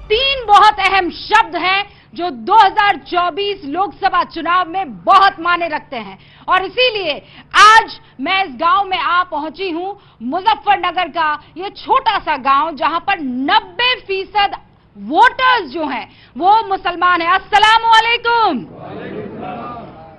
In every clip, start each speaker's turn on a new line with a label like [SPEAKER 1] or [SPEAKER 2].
[SPEAKER 1] तीन बहुत अहम शब्द हैं जो 2024 लोकसभा चुनाव में बहुत मायने रखते हैं और इसीलिए आज मैं इस गांव में आ पहुंची हूं। मुजफ्फरनगर का ये छोटा सा गांव जहां पर 90% वोटर्स जो हैं वो मुसलमान हैं। अस्सलाम वालेकुम।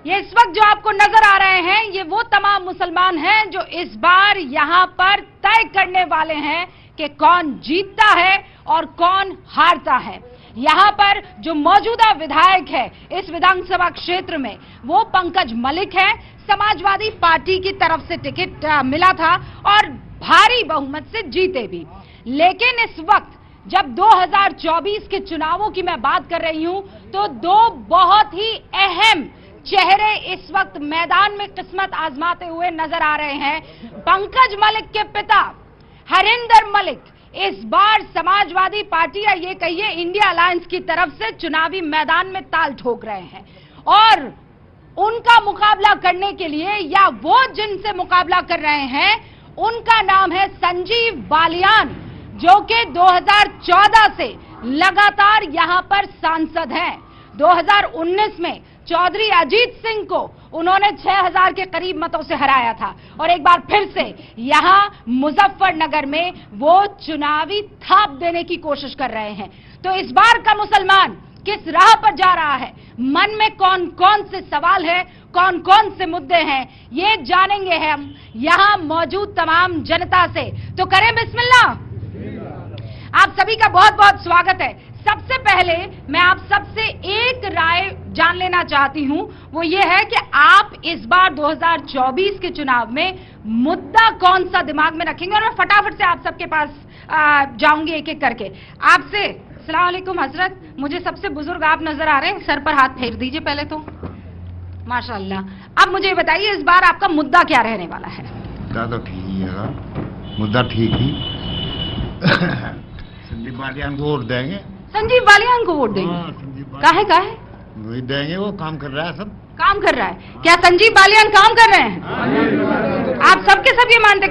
[SPEAKER 1] ये इस वक्त जो आपको नजर आ रहे हैं ये वो तमाम मुसलमान हैं जो इस बार यहां पर तय करने वाले हैं कि कौन जीतता है और कौन हारता है। यहां पर जो मौजूदा विधायक है इस विधानसभा क्षेत्र में वो पंकज मलिक है। समाजवादी पार्टी की तरफ से टिकट मिला था और भारी बहुमत से जीते भी। लेकिन इस वक्त जब 2024 के चुनावों की मैं बात कर रही हूं तो दो बहुत ही अहम चेहरे इस वक्त मैदान में किस्मत आजमाते हुए नजर आ रहे हैं। पंकज मलिक के पिता हरिंदर मलिक इस बार समाजवादी पार्टी या ये कहिए इंडिया अलायंस की तरफ से चुनावी मैदान में ताल ठोक रहे हैं और उनका मुकाबला करने के लिए या वो जिनसे मुकाबला कर रहे हैं उनका नाम है संजीव बालियान, जो कि 2014 से लगातार यहां पर सांसद हैं। 2019 में चौधरी अजीत सिंह को उन्होंने 6000 के करीब मतों से हराया था और एक बार फिर से यहां मुजफ्फरनगर में वो चुनावी थाप देने की कोशिश कर रहे हैं। तो इस बार का मुसलमान किस राह पर जा रहा है, मन में कौन कौन से सवाल है, कौन कौन से मुद्दे हैं, ये जानेंगे हम यहां मौजूद तमाम जनता से। तो करें बिस्मिल्लाह। आप सभी का बहुत बहुत स्वागत है। सबसे पहले मैं आप सबसे एक राय जान लेना चाहती हूं, वो ये है कि आप इस बार 2024 के चुनाव में मुद्दा कौन सा दिमाग में रखेंगे। और मैं फटाफट से आप सबके पास जाऊंगी एक एक करके। आपसे अस्सलाम वालेकुम हजरत, मुझे सबसे बुजुर्ग आप नजर आ रहे हैं, सर पर हाथ फेर दीजिए पहले तो। माशाल्लाह। अब मुझे बताइए इस बार आपका मुद्दा क्या रहने वाला है?
[SPEAKER 2] मुद्दा तो ठीक ही है, मुद्दा ठीक ही संजीव बालियान को वोट देंगे।
[SPEAKER 1] संजीव बालियान को वोट देंगे? काहे
[SPEAKER 2] वही देंगे, वो काम कर रहा है, सब
[SPEAKER 1] काम कर रहा है। क्या संजीव बालियान काम कर रहे हैं? आप सबके सब ये मानते?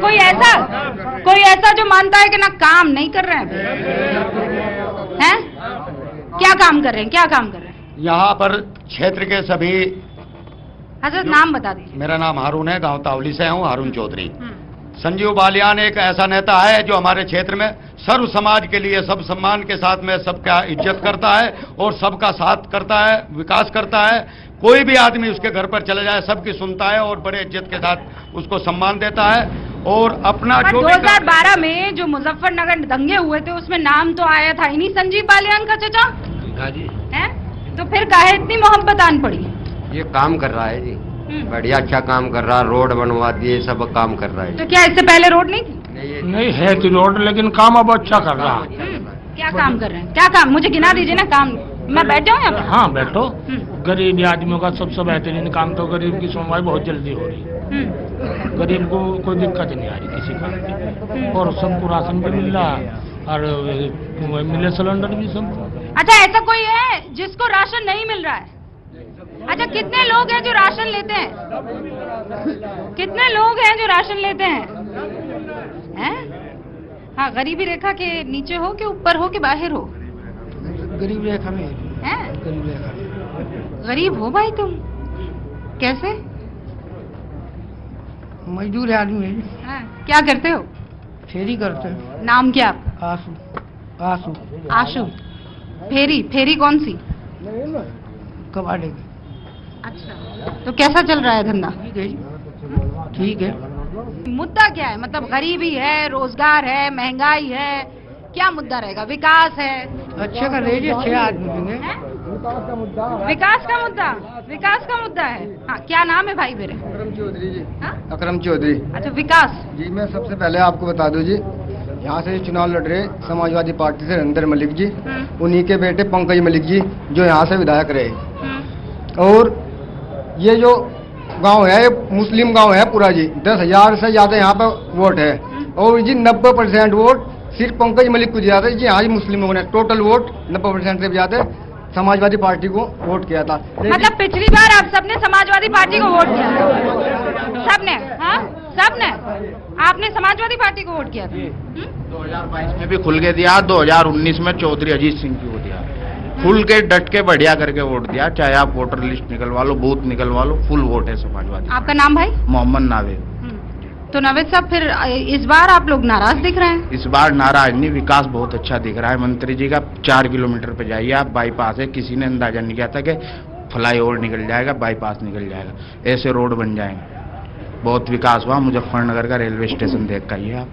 [SPEAKER 1] कोई ऐसा जो मानता है कि ना काम नहीं कर रहे हैं? क्या काम कर रहे हैं? क्या काम कर रहे हैं?
[SPEAKER 3] यहाँ पर क्षेत्र के सभी।
[SPEAKER 1] हजरत नाम बता दीजिए।
[SPEAKER 3] मेरा नाम हारून है, गांव तावली से हूँ, हारून चौधरी। संजीव बालियान एक ऐसा नेता है जो हमारे क्षेत्र में सर्व समाज के लिए सब सम्मान के साथ में सबका इज्जत करता है और सबका साथ करता है, विकास करता है। कोई भी आदमी उसके घर पर चले जाए सबकी सुनता है और बड़े इज्जत के साथ उसको सम्मान देता है और अपना जो
[SPEAKER 1] 2012 में जो मुजफ्फरनगर दंगे हुए थे उसमें नाम तो आया था इन्हीं संजीव बालियान का चचा।
[SPEAKER 3] हाँ जी।
[SPEAKER 1] है तो फिर काहे इतनी मोहब्बत आन पड़ी?
[SPEAKER 3] ये काम कर रहा है जी, बढ़िया अच्छा काम कर रहा है, रोड बनवा दिए, सब काम कर रहा है।
[SPEAKER 1] तो क्या इससे पहले रोड नहीं थी?
[SPEAKER 4] नहीं है तो रोड, लेकिन काम अब अच्छा कर रहा है।
[SPEAKER 1] क्या काम कर रहे हैं? क्या काम? मुझे गिना दीजिए ना काम। मैं बैठ जाऊँ यहाँ पे?
[SPEAKER 4] हाँ बैठो। गरीब आदमियों का सबसे बेहतरीन काम तो गरीब की सुनवाई बहुत जल्दी हो रही है। गरीब को कोई दिक्कत नहीं आ रही किसी काम की और सबको राशन भी मिल रहा और मिले सिलेंडर भी सब।
[SPEAKER 1] अच्छा, ऐसा कोई है जिसको राशन नहीं मिल रहा है? अच्छा, कितने लोग हैं जो राशन लेते हैं? कितने लोग हैं जो राशन लेते हैं? हाँ, गरीबी रेखा के नीचे हो कि ऊपर हो कि बाहर हो?
[SPEAKER 4] गरीब रेखा में
[SPEAKER 1] है।
[SPEAKER 4] गरीब रेखा।
[SPEAKER 1] गरीब हो भाई तुम? कैसे?
[SPEAKER 4] मजदूर आदमी है।
[SPEAKER 1] हाँ, क्या करते हो?
[SPEAKER 4] फेरी करते हैं।
[SPEAKER 1] नाम क्या?
[SPEAKER 4] आशू। आशू।
[SPEAKER 1] आशू। फेरी कौन सी?
[SPEAKER 4] कबाड़े की।
[SPEAKER 1] अच्छा, तो कैसा चल रहा है धंधा?
[SPEAKER 4] ठीक है।
[SPEAKER 1] मुद्दा क्या है? मतलब गरीबी है, रोजगार है, महंगाई है, क्या मुद्दा रहेगा? विकास है?
[SPEAKER 4] अच्छे कर रहे जी, अच्छे आदमी होंगे।
[SPEAKER 1] विकास का मुद्दा है। हाँ, क्या नाम है भाई मेरे?
[SPEAKER 5] अकरम चौधरी जी।
[SPEAKER 1] हाँ?
[SPEAKER 5] अकरम चौधरी।
[SPEAKER 1] अच्छा, विकास
[SPEAKER 5] जी। मैं सबसे पहले आपको बता दूं जी, यहाँ से चुनाव लड़ रहे समाजवादी पार्टी से हरिंदर मलिक जी, उन्हीं के बेटे पंकज मलिक जी जो यहाँ से विधायक रहे। और ये जो गांव है ये मुस्लिम गांव है पूरा जी, 10,000 से ज्यादा यहाँ पर वोट है और जी 90% वोट सिर्फ पंकज मलिक को दिया था जी। यहाँ मुस्लिमों ने टोटल वोट 90% से ज्यादा समाजवादी पार्टी को वोट किया था।
[SPEAKER 1] मतलब पिछली बार आप सबने समाजवादी पार्टी को वोट किया था? सबने? हाँ, सबने। आपने समाजवादी पार्टी को वोट किया था?
[SPEAKER 6] 2022 में भी खुल के दिया, 2019 में चौधरी अजीत सिंह की वोट दिया, खुल के डट के बढ़िया करके वोट दिया। चाहे आप वोटर लिस्ट निकलवा लो, बूथ निकलवा लो, फुल वोट है समाजवादी।
[SPEAKER 1] आपका नाम भाई?
[SPEAKER 6] मोहम्मद नावेद।
[SPEAKER 1] तो नावेद साहब, फिर इस बार आप लोग नाराज दिख रहे हैं?
[SPEAKER 6] इस बार नाराज नहीं, विकास बहुत अच्छा दिख रहा है मंत्री जी का। 4 किलोमीटर पे जाइए आप, बाईपास है। किसी ने अंदाजा नहीं किया था कि फ्लाईओवर निकल जाएगा, बाईपास निकल जाएगा, ऐसे रोड बन जाएंगे। बहुत विकास हुआ। मुजफ्फरनगर का रेलवे स्टेशन देख कर आइए आप,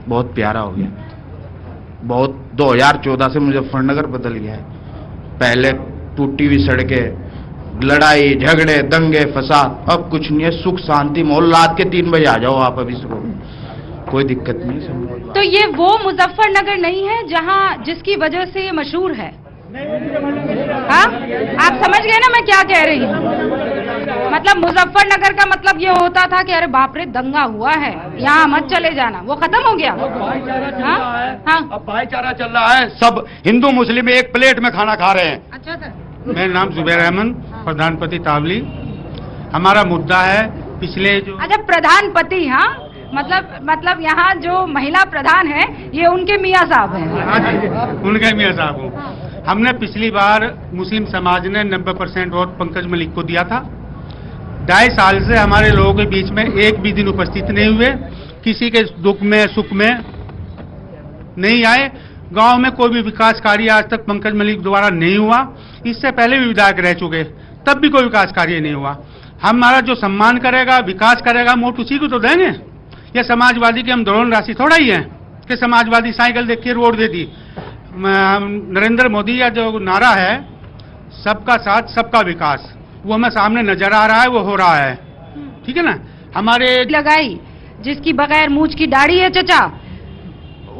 [SPEAKER 6] बहुत प्यारा हो गया। बहुत 2014 से मुजफ्फरनगर बदल गया है। पहले टूटी हुई सड़कें, लड़ाई झगड़े दंगे फसाद, अब कुछ नहीं है, सुख शांति माहौल। रात के 3 बजे आ जाओ आप, अभी से कोई दिक्कत नहीं है।
[SPEAKER 1] तो ये वो मुजफ्फरनगर नहीं है जहां जिसकी वजह से ये मशहूर है? हाँ, आप समझ गए ना मैं क्या कह रही हूँ? मतलब मुजफ्फरनगर का मतलब ये होता था कि अरे बाप रे दंगा हुआ है, यहाँ मत चले जाना, वो खत्म हो गया। हाँ, हाँ।
[SPEAKER 3] अब भाईचारा चल रहा है, सब हिंदू मुस्लिम एक प्लेट में खाना खा रहे हैं।
[SPEAKER 1] अच्छा सर।
[SPEAKER 7] मेरा नाम जुबैर अहमद, प्रधानपति तावली। हमारा मुद्दा है पिछले जो
[SPEAKER 1] अच्छा, प्रधानपति। हाँ, मतलब यहाँ जो महिला प्रधान है ये उनके मियाँ साहब हैं।
[SPEAKER 7] उनके मियाँ साहब हूँ। हमने पिछली बार मुस्लिम समाज ने 90% वोट पंकज मलिक को दिया था। 2.5 साल से हमारे लोगों के बीच में एक भी दिन उपस्थित नहीं हुए, किसी के दुख में सुख में नहीं आए। गांव में कोई भी विकास कार्य आज तक पंकज मलिक द्वारा नहीं हुआ। इससे पहले भी विधायक रह चुके, तब भी कोई विकास कार्य नहीं हुआ। हमारा जो सम्मान करेगा, विकास करेगा, वोट उसी को तो देंगे। ये समाजवादी की हम दौड़न राशि थोड़ा ही है कि समाजवादी साइकिल देख के वोट दे दी। नरेंद्र मोदी का जो नारा है सबका साथ सबका विकास, वो हमें सामने नजर आ रहा है, वो हो रहा है। ठीक है ना? हमारे
[SPEAKER 1] लगाई जिसकी बगैर मूछ की दाढ़ी है चचा,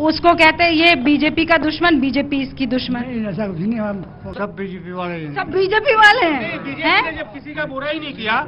[SPEAKER 1] उसको कहते हैं ये बीजेपी का दुश्मन, बीजेपी इसकी दुश्मन।
[SPEAKER 2] सब बीजेपी वाले हैं।
[SPEAKER 1] सब बीजेपी वाले हैं।
[SPEAKER 7] बीजेपी ने जब किसी का बुरा ही नहीं किया,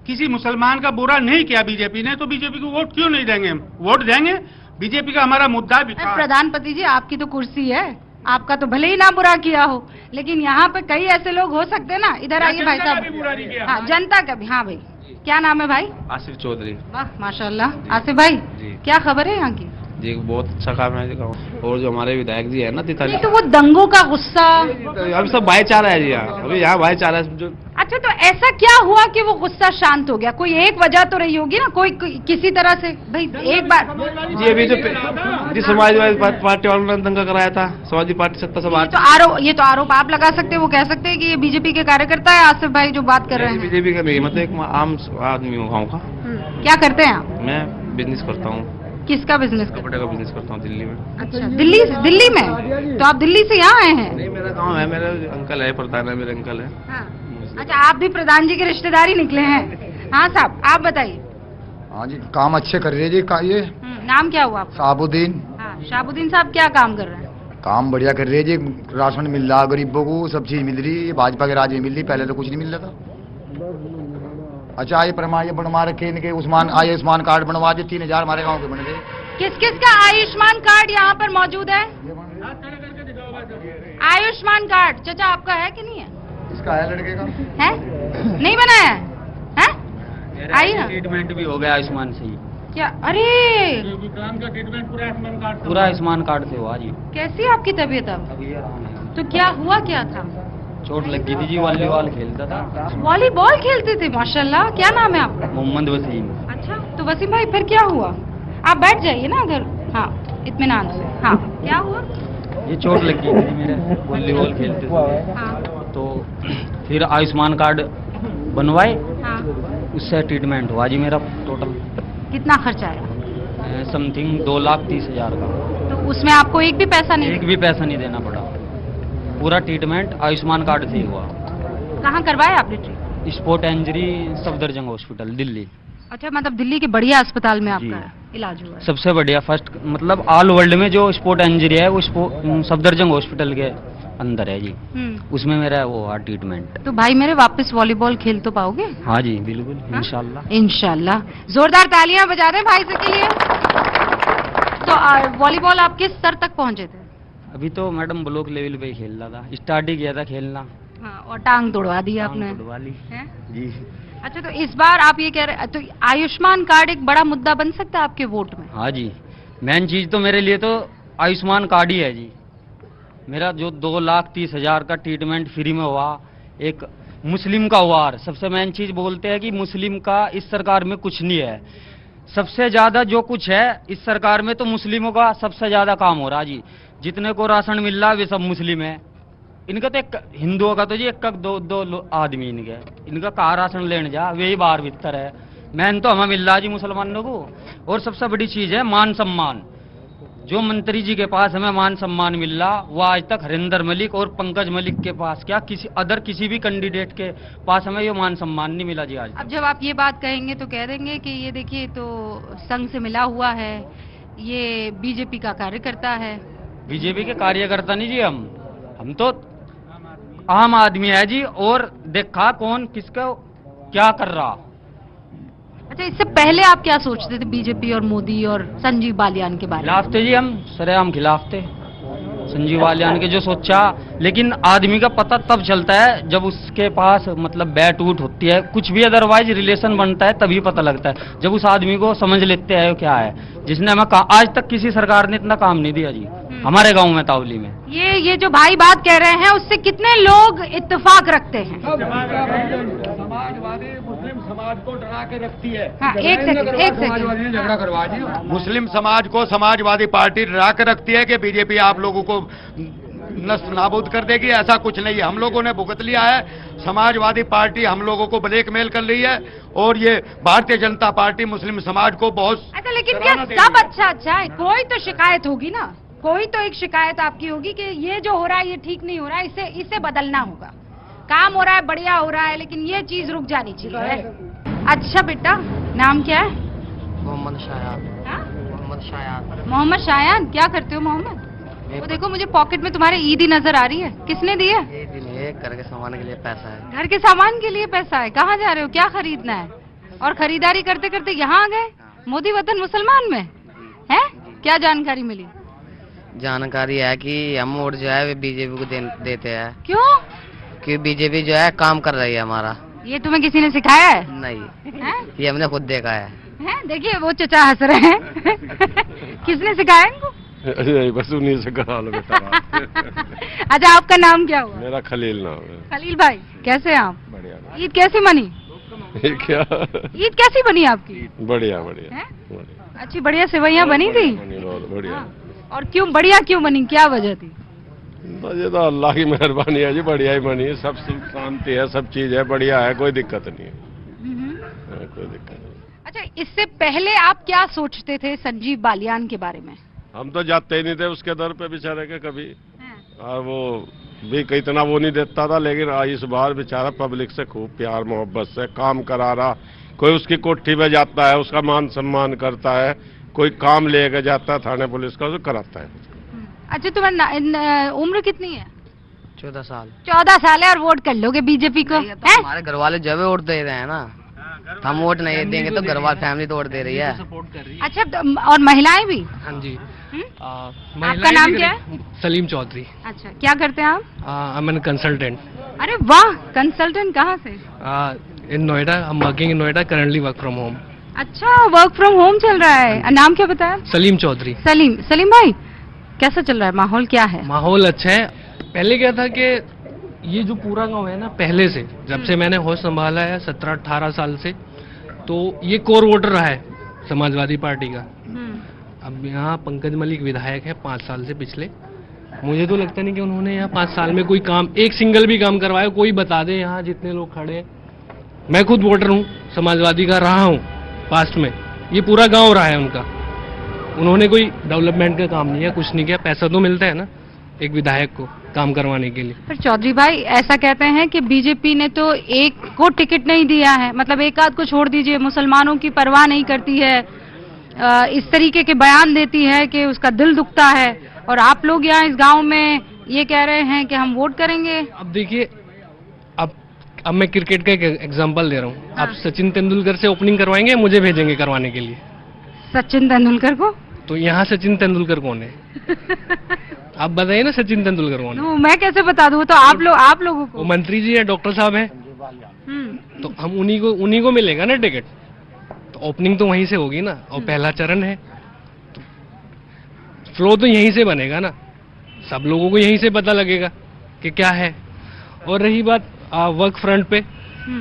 [SPEAKER 7] किसी मुसलमान का बुरा नहीं किया बीजेपी ने, तो बीजेपी को वोट क्यों नहीं देंगे? वोट देंगे। बीजेपी का हमारा मुद्दा है विकास।
[SPEAKER 1] प्रधानपति जी, आपकी तो कुर्सी है, आपका तो भले ही ना बुरा किया हो, लेकिन यहाँ पे कई ऐसे लोग हो सकते हैं ना। इधर आइए भाई साहब। हाँ, जनता का भी। हाँ भाई, क्या नाम है भाई?
[SPEAKER 8] आसिफ चौधरी।
[SPEAKER 1] वाह माशाल्लाह। आसिफ भाई, क्या खबर है यहाँ की?
[SPEAKER 8] जी बहुत अच्छा काम है गाँव। और जो हमारे विधायक जी है ना तिथाली,
[SPEAKER 1] तो वो दंगों का गुस्सा,
[SPEAKER 8] अभी सब भाईचारा है जी यहाँ, अभी यहाँ भाईचारा है जो।
[SPEAKER 1] अच्छा, तो ऐसा क्या हुआ कि वो गुस्सा शांत हो गया? कोई एक वजह तो रही होगी ना, कोई किसी तरह से। भाई एक बार
[SPEAKER 8] जी, अभी जो समाजवादी पार्टी वालों ने दंगा कराया था, समाजवादी पार्टी सत्ता से बाहर।
[SPEAKER 1] ये तो आरोप आप लगा सकते हैं। वो कह सकते हैं कि ये बीजेपी के कार्यकर्ता है आसिफ भाई जो बात कर रहे हैं।
[SPEAKER 8] बीजेपी का नहीं, मतलब एक आम आदमी हूँ गाँव का।
[SPEAKER 1] क्या करते हैं आप?
[SPEAKER 8] मैं बिजनेस करता हूँ।
[SPEAKER 1] किसका बिजनेस?
[SPEAKER 8] कपड़े का बिजनेस करता हूँ दिल्ली में।
[SPEAKER 1] अच्छा, दिल्ली में? तो आप दिल्ली से यहाँ आए हैं?
[SPEAKER 8] नहीं, मेरा गाँव है, मेरे अंकल है, प्रधान है, मेरे अंकल है।
[SPEAKER 1] हाँ। अच्छा, आप भी प्रधान जी के रिश्तेदारी निकले हैं? हाँ साहब, आप बताइए।
[SPEAKER 5] हाँ जी, काम अच्छे कर रहे हैं जी। ये
[SPEAKER 1] नाम क्या हुआ आपका?
[SPEAKER 5] शाहबुद्दीन।
[SPEAKER 1] हाँ, शाहबुद्दीन साहब क्या काम कर रहे हैं?
[SPEAKER 5] काम बढ़िया कर रहे हैं जी। राशन मिल रहा गरीबों को, सब चीज मिल रही है। भाजपा के राज में मिल रही, पहले तो कुछ नहीं मिल रहा था। अच्छा, ये बनवा रखे इनके आयुष्मान कार्ड बनवा दिए। 3000 हमारे गाँव के बन गए।
[SPEAKER 1] किस किस का आयुष्मान कार्ड यहाँ पर मौजूद है? आयुष्मान कार्ड चाचा आपका है कि नहीं है?
[SPEAKER 5] इसका है, लड़के का
[SPEAKER 1] है? नहीं बनाया है? आइए ना।
[SPEAKER 9] ट्रीटमेंट भी हो गया आयुष्मान से ही।
[SPEAKER 1] क्या? अरे
[SPEAKER 7] विकलांग का ट्रीटमेंट पूरा आयुष्मान कार्ड,
[SPEAKER 9] पूरा आयुष्मान कार्ड से हुआ जी।
[SPEAKER 1] कैसी आपकी तबीयत अब?
[SPEAKER 9] अभी ये आराम है।
[SPEAKER 1] तो क्या हुआ, क्या था?
[SPEAKER 9] चोट लग गई थी जी, वॉलीबॉल खेलता था।
[SPEAKER 1] वॉलीबॉल खेलते थे? माशाल्लाह। क्या नाम है आपका?
[SPEAKER 9] मोहम्मद वसीम।
[SPEAKER 1] अच्छा, तो वसीम भाई फिर क्या हुआ? आप बैठ जाइए ना अगर। हाँ, इत्मीनान से। हाँ, क्या हुआ?
[SPEAKER 9] ये चोट लग गई थी मेरे, वॉलीबॉल खेलते थे।
[SPEAKER 1] हाँ,
[SPEAKER 9] तो फिर आयुष्मान कार्ड बनवाए,
[SPEAKER 1] हाँ।
[SPEAKER 9] उससे ट्रीटमेंट हुआ जी मेरा। टोटल
[SPEAKER 1] कितना खर्चा आया?
[SPEAKER 9] समथिंग 2,30,000 का।
[SPEAKER 1] तो उसमें आपको एक भी पैसा नहीं?
[SPEAKER 9] एक भी पैसा नहीं देना पड़ा, पूरा ट्रीटमेंट आयुष्मान कार्ड से ही हुआ।
[SPEAKER 1] कहाँ करवाया आपने treatment?
[SPEAKER 9] Sport injury Safdarjung hospital Delhi.
[SPEAKER 1] अच्छा, मतलब दिल्ली के बढ़िया अस्पताल में आपका इलाज हुआ है?
[SPEAKER 9] सबसे बढ़िया, फर्स्ट, मतलब ऑल वर्ल्ड में जो स्पोर्ट इंजरी है वो सफदरजंग हॉस्पिटल के अंदर है जी। उसमें मेरा वो हुआ ट्रीटमेंट।
[SPEAKER 1] तो भाई मेरे वापस वॉलीबॉल खेल तो पाओगे?
[SPEAKER 9] हाँ जी बिल्कुल, इंशाल्लाह।
[SPEAKER 1] इंशाल्लाह। जोरदार तालियां बजा दें भाई से के लिए। तो वॉलीबॉल आप किस स्तर तक पहुंचे थे?
[SPEAKER 9] अभी तो मैडम ब्लॉक लेवल पे ही खेल रहा था, स्टार्ट ही किया था खेलना।
[SPEAKER 1] हाँ, और टांग तोड़वा दी आपने।
[SPEAKER 9] तोड़वा ली
[SPEAKER 1] हैं?
[SPEAKER 9] जी।
[SPEAKER 1] अच्छा, तो इस बार आप ये कह रहे, तो आयुष्मान कार्ड एक बड़ा मुद्दा बन सकता है आपके वोट में?
[SPEAKER 9] हाँ जी, मेन चीज तो मेरे लिए तो आयुष्मान कार्ड ही है जी। मेरा जो 2,30,000 का ट्रीटमेंट फ्री में हुआ, एक मुस्लिम का वार, सबसे मेन चीज बोलते हैं कि मुस्लिम का इस सरकार में कुछ नहीं है। सबसे ज्यादा जो कुछ है इस सरकार में तो मुस्लिमों का सबसे ज्यादा काम हो रहा जी। जितने को राशन मिल रहा है वे सब मुस्लिम है। इनका तो एक हिंदुओं का तो जी एक दो आदमी इनका कहा राशन लेने जा, वे ही बाहर भीतर है। मैन तो हमें मिल रहा जी मुसलमानों को। और सबसे बड़ी चीज है मान सम्मान। जो मंत्री जी के पास हमें मान सम्मान मिल रहा, वो आज तक हरिंदर मलिक और पंकज मलिक के पास क्या किसी भी कैंडिडेट के पास हमें ये मान सम्मान नहीं मिला जी आज।
[SPEAKER 1] अब जब आप ये बात कहेंगे तो कह देंगे कि ये देखिए तो संघ से मिला हुआ है, ये बीजेपी का कार्यकर्ता है।
[SPEAKER 9] बीजेपी के कार्यकर्ता नहीं जी, हम तो आम आदमी है जी। और देखा कौन किसका क्या कर रहा।
[SPEAKER 1] अच्छा, इससे पहले आप क्या सोचते थे बीजेपी और मोदी और संजीव बालियान के बारे में?
[SPEAKER 9] खिलाफ थे जी, हम सरेआम खिलाफ थे संजीव बालियान के जो सोचा। लेकिन आदमी का पता तब चलता है जब उसके पास मतलब बैट उठ होती है, कुछ भी अदरवाइज रिलेशन बनता है तभी पता लगता है। जब उस आदमी को समझ लेते हैं क्या है, जिसने हमें आज तक किसी सरकार ने इतना काम नहीं दिया जी हमारे गांव में तावली में।
[SPEAKER 1] ये जो भाई बात कह रहे हैं उससे कितने लोग इत्तेफाक रखते हैं?
[SPEAKER 3] समाजवादी मुस्लिम समाज को डरा के रखती है।
[SPEAKER 1] हाँ, एक सेकंड।
[SPEAKER 3] झगड़ा करवा दी। मुस्लिम समाज को समाजवादी पार्टी डरा के रखती है कि बीजेपी आप लोगों को नष्ट नाबूद कर देगी। ऐसा कुछ नहीं है, हम लोगों ने भुगत लिया है। समाजवादी पार्टी हम लोगों को ब्लैकमेल कर रही है और ये भारतीय जनता पार्टी मुस्लिम समाज को बहुत।
[SPEAKER 1] अच्छा, लेकिन क्या सब अच्छा है? कोई तो शिकायत होगी ना, कोई तो एक शिकायत आपकी होगी कि ये जो हो रहा है ये ठीक नहीं हो रहा है, इसे बदलना होगा। काम हो रहा है, बढ़िया हो रहा है, लेकिन ये चीज रुक जानी चाहिए। अच्छा बेटा, नाम क्या है?
[SPEAKER 10] मोहम्मद शायान।
[SPEAKER 1] हाँ?
[SPEAKER 10] मोहम्मद शायान।
[SPEAKER 1] मोहम्मद शायान, क्या करते हो मोहम्मद? वो देखो मुझे पॉकेट में तुम्हारे ईदी नजर आ रही है, किसने दी है?
[SPEAKER 10] ये दिन है, घर के सामान के लिए पैसा है।
[SPEAKER 1] घर के सामान के लिए पैसा है? कहाँ जा रहे हो, क्या खरीदना है? और खरीदारी करते करते यहाँ आ गए मोदी वतन मुसलमान में, है? क्या जानकारी मिली?
[SPEAKER 10] जानकारी है कि हम वोट जो है वे बीजेपी को देते हैं।
[SPEAKER 1] क्यों?
[SPEAKER 10] कि बीजेपी जो है काम कर रही है हमारा।
[SPEAKER 1] ये तुम्हें किसी ने सिखाया है?
[SPEAKER 10] नहीं
[SPEAKER 1] है?
[SPEAKER 10] ये हमने खुद देखा है।
[SPEAKER 1] देखिए वो चचा हंस रहे हैं। किसने सिखाया इनको?
[SPEAKER 11] नहीं, बस उन्हीं से करा लो बेटा।
[SPEAKER 1] अच्छा, आपका नाम क्या हुआ?
[SPEAKER 11] मेरा खलील नाम है।
[SPEAKER 1] खलील भाई, कैसे हैं आप?
[SPEAKER 11] बढ़िया।
[SPEAKER 1] ईद कैसी बनी?
[SPEAKER 11] क्या?
[SPEAKER 1] ईद कैसी बनी आपकी?
[SPEAKER 11] बढ़िया।
[SPEAKER 1] अच्छी बढ़िया सेवैयाँ बनी थी?
[SPEAKER 11] बहुत बढ़िया।
[SPEAKER 1] हाँ। और क्यों बढ़िया क्यों बनी, क्या वजह थी?
[SPEAKER 11] ये तो अल्लाह की मेहरबानी है जी, बढ़िया ही बनी। सब सुख शांति है, सब चीज है, बढ़िया है, कोई दिक्कत नहीं है। कोई दिक्कत नहीं।
[SPEAKER 1] अच्छा, इससे पहले आप क्या सोचते थे संजीव बालियान के बारे में?
[SPEAKER 11] हम तो जाते ही नहीं थे उसके दर पे बेचारे के कभी। और वो भी इतना वो नहीं देता था, लेकिन इस बार बेचारा पब्लिक से खूब प्यार मोहब्बत से काम करा रहा। कोई उसकी कोठी में जाता है, उसका मान सम्मान करता है, कोई काम लेके जाता है थाने पुलिस का, तो कराता है।
[SPEAKER 1] अच्छा, तुम्हारी उम्र कितनी है?
[SPEAKER 10] 14 साल।
[SPEAKER 1] 14 साल है और वोट कर लोगे बीजेपी को?
[SPEAKER 10] तो हमारे घर वाले जो है वोट दे रहे हैं ना, हम वोट नहीं देंगे तो घर वाले फैमिली तो वोट दे रही है।
[SPEAKER 1] अच्छा, और महिलाएं भी?
[SPEAKER 10] हाँ जी।
[SPEAKER 1] आपका नाम क्या है?
[SPEAKER 8] सलीम चौधरी।
[SPEAKER 1] अच्छा, क्या करते हैं आप?
[SPEAKER 8] आई एम कंसल्टेंट
[SPEAKER 1] अरे वाह, कंसल्टेंट कहाँ से?
[SPEAKER 8] In Noida. I am working in Noida, currently work from home.
[SPEAKER 1] अच्छा, वर्क फ्रॉम होम चल रहा है। नाम क्या बताया?
[SPEAKER 8] सलीम चौधरी।
[SPEAKER 1] सलीम भाई, कैसा चल रहा है, माहौल क्या है?
[SPEAKER 8] माहौल अच्छा है। पहले क्या था कि ये जो पूरा गांव है ना, पहले से जब से मैंने होश संभाला है 17-18 साल से, तो ये कोर वोटर रहा है समाजवादी पार्टी का। अब यहाँ पंकज मलिक विधायक है 5 साल से पिछले। मुझे तो लगता नहीं कि उन्होंने यहाँ 5 साल में कोई काम, एक सिंगल भी काम करवाया। कोई बता दे यहाँ जितने लोग खड़े हैं। मैं खुद वोटर हूँ, समाजवादी का रहा हूँ पास्ट में। ये पूरा गांव रहा है उनका। उन्होंने कोई डेवलपमेंट का काम नहीं किया, कुछ नहीं किया। पैसा तो मिलता है ना एक विधायक को काम करवाने के लिए।
[SPEAKER 1] पर चौधरी भाई, ऐसा कहते हैं कि बीजेपी ने तो एक को टिकट नहीं दिया है, मतलब एक आध को छोड़ दीजिए, मुसलमानों की परवाह नहीं करती है, इस तरीके के बयान देती है कि उसका दिल दुखता है। और आप लोग यहाँ इस गांव में ये कह रहे हैं कि हम वोट करेंगे।
[SPEAKER 8] अब देखिए, अब मैं क्रिकेट का एक एग्जांपल दे रहा हूँ। आप सचिन तेंदुलकर से ओपनिंग करवाएंगे, मुझे भेजेंगे करवाने के लिए?
[SPEAKER 1] सचिन तेंदुलकर को?
[SPEAKER 8] तो यहाँ सचिन तेंदुलकर कौन है? आप बताइए ना सचिन तेंदुलकर कौन है?
[SPEAKER 1] मैं कैसे बता दूं? तो आप लोगों को
[SPEAKER 8] वो मंत्री जी है, डॉक्टर साहब हैं, तो हम उन्हीं को मिलेगा ना टिकट। तो ओपनिंग तो वहीं से होगी ना, और पहला चरण है तो फ्लो तो यहीं से बनेगा ना, सब लोगों को यहीं से पता लगेगा कि क्या है। और रही बात वर्क फ्रंट पे,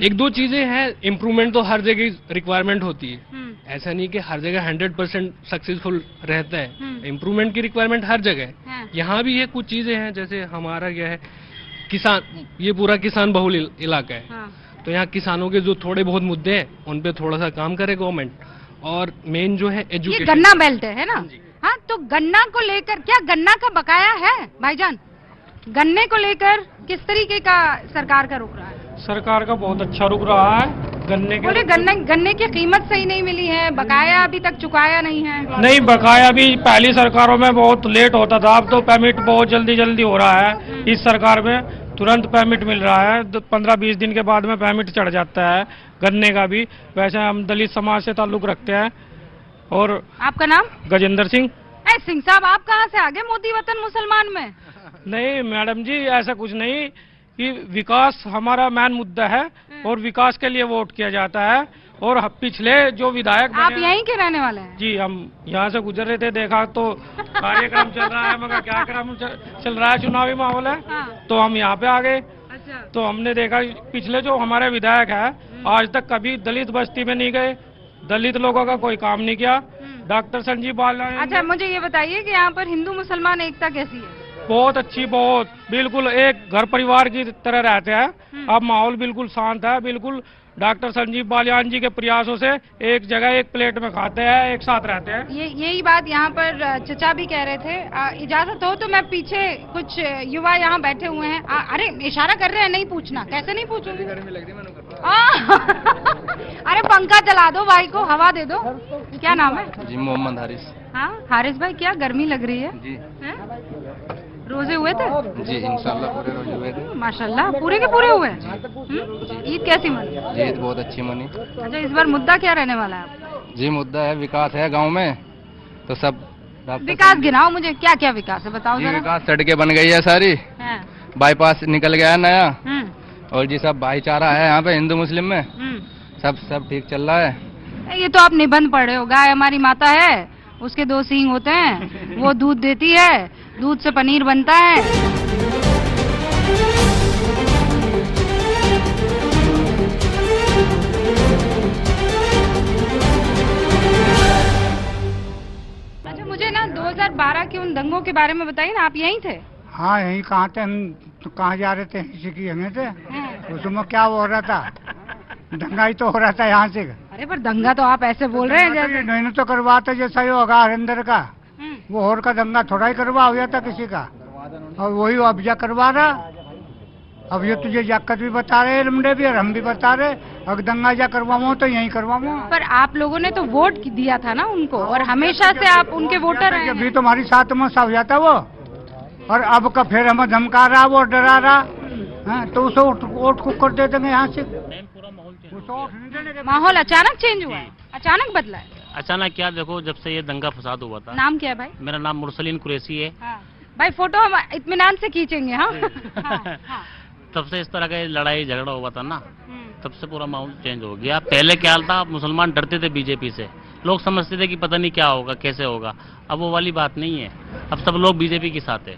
[SPEAKER 8] एक दो चीजें हैं, इम्प्रूवमेंट तो हर जगह रिक्वायरमेंट होती है, ऐसा नहीं कि हर जगह 100% सक्सेसफुल रहता है, इम्प्रूवमेंट की रिक्वायरमेंट हर जगह है। यहाँ भी ये कुछ चीजें हैं, जैसे हमारा क्या है, किसान, ये पूरा किसान बहुल इलाका है, तो यहाँ किसानों के जो थोड़े बहुत मुद्दे हैं उन पे थोड़ा सा काम करे गवर्नमेंट। और मेन जो है एजुकेशन,
[SPEAKER 1] ये गन्ना बेल्ट है ना? हाँ, तो गन्ना को लेकर क्या गन्ना का बकाया है भाईजान? गन्ने को लेकर किस तरीके का सरकार का रुख रहा है?
[SPEAKER 4] सरकार का बहुत अच्छा रुक रहा है।
[SPEAKER 1] गन्ने की कीमत सही नहीं मिली है, बकाया अभी तक चुकाया नहीं है।
[SPEAKER 4] नहीं, बकाया भी पहली सरकारों में बहुत लेट होता था, अब तो पेमेंट बहुत जल्दी हो रहा है। इस सरकार में तुरंत पेमेंट मिल रहा है, 15-20 दिन के बाद में पेमेंट चढ़ जाता है गन्ने का भी। वैसे हम दलित समाज से ताल्लुक रखते हैं। और
[SPEAKER 1] आपका नाम?
[SPEAKER 4] गजेंद्र सिंह।
[SPEAKER 1] सिंह साहब, आप कहाँ से आगे मोदी वतन मुसलमान में?
[SPEAKER 4] नहीं मैडम जी, ऐसा कुछ नहीं, कि विकास हमारा मेन मुद्दा है और विकास के लिए वोट किया जाता है। और पिछले जो विधायक,
[SPEAKER 1] आप यहीं के रहने वाले हैं?
[SPEAKER 4] जी, हम यहाँ से गुजर रहे थे, देखा तो कार्यक्रम चल रहा है, मगर क्या क्रम चल रहा है, चुनावी माहौल है, तो हम यहाँ पे आ गए।
[SPEAKER 1] अच्छा।
[SPEAKER 4] तो हमने देखा पिछले जो हमारे विधायक है आज तक कभी दलित बस्ती में नहीं गए, दलित लोगों का कोई काम नहीं किया। डॉक्टर संजीव बालियान।
[SPEAKER 1] अच्छा, मुझे ये बताइए कि यहाँ पर हिंदू मुसलमान एकता कैसी है?
[SPEAKER 4] बहुत अच्छी, बहुत, बिल्कुल एक घर परिवार की तरह रहते हैं। अब माहौल बिल्कुल शांत है, बिल्कुल डॉक्टर संजीव बालियान जी के प्रयासों से एक जगह एक प्लेट में खाते हैं, एक साथ रहते हैं।
[SPEAKER 1] यही बात यहाँ पर चचा भी कह रहे थे। इजाजत हो तो मैं पीछे, कुछ युवा यहाँ बैठे हुए हैं। अरे इशारा कर रहे हैं, नहीं पूछना, कैसे नहीं पूछूंगी? अरे पंखा चला दो, भाई को हवा दे दो। क्या नाम है?
[SPEAKER 12] जी, मोहम्मद हारिस।
[SPEAKER 1] हाँ हारिस भाई, क्या गर्मी लग रही है?
[SPEAKER 12] जी।
[SPEAKER 1] रोजे हुए थे?
[SPEAKER 12] जी, इंशाल्लाह पूरे रोजे हुए थे।
[SPEAKER 1] माशाल्लाह, पूरे के पूरे हुए। ईद कैसी मनी?
[SPEAKER 12] जी, ईद बहुत अच्छी मनी।
[SPEAKER 1] अच्छा, इस बार मुद्दा क्या रहने वाला है आपका?
[SPEAKER 12] जी, मुद्दा है विकास है गांव में, तो सब
[SPEAKER 1] विकास गिनाओ मुझे, क्या क्या विकास है बताओ जरा।
[SPEAKER 12] विकास, सड़कें बन गई है सारी, बाईपास निकल गया है नया, और जी सब भाईचारा है यहाँ पे हिंदू मुस्लिम में, सब ठीक चल रहा है।
[SPEAKER 1] ये तो आप निबंध पढ़े हो। गाय हमारी माता है, उसके 2 सींग होते हैं, वो दूध देती है, दूध से पनीर बनता है। अच्छा, मुझे ना 2012 के उन दंगों के बारे में बताइए ना, आप यहीं थे?
[SPEAKER 2] हाँ, यहीं कहाँ थे हम, तो कहाँ जा रहे थे, इसी की हमें थे। उसमें क्या हो रहा था? दंगा ही तो हो रहा था यहाँ से।
[SPEAKER 1] अरे पर दंगा तो आप ऐसे बोल रहे हैं जैसे
[SPEAKER 2] नहीं तो करवाते जैसा ही होगा हरिंदर का, वो और का दंगा थोड़ा ही करवा हो जाता किसी का, और वही अब जा करवा रहा। अब ये तुझे जाकर भी बता रहे लमडे भी, और हम भी बता रहे, अगर दंगा जा करवाओ तो यहीं करवाओ।
[SPEAKER 1] पर आप लोगों ने तो वोट दिया था ना उनको, और हमेशा से आप उनके वोटर हैं।
[SPEAKER 2] अभी तुम्हारी साथ में सब जाता वो, और अब का फिर हमें धमका रहा, वो डरा रहा, तो उसे वोट को कर दे देंगे यहाँ से।
[SPEAKER 1] माहौल अचानक चेंज हुआ है, अचानक बदला है।
[SPEAKER 13] अचानक क्या, देखो जब से ये दंगा फसाद हुआ था।
[SPEAKER 1] नाम क्या है भाई?
[SPEAKER 13] मेरा नाम मुरसलीन कुरैशी है।
[SPEAKER 1] भाई फोटो हम इत्मीनान से खींचेंगे। हाँ।
[SPEAKER 13] तब से इस तरह का लड़ाई झगड़ा हुआ था ना, तब से पूरा माहौल चेंज हो गया। पहले क्या था, मुसलमान डरते थे बीजेपी से, लोग समझते थे कि पता नहीं क्या होगा, कैसे होगा। अब वो वाली बात नहीं है, अब सब लोग बीजेपी के साथ है।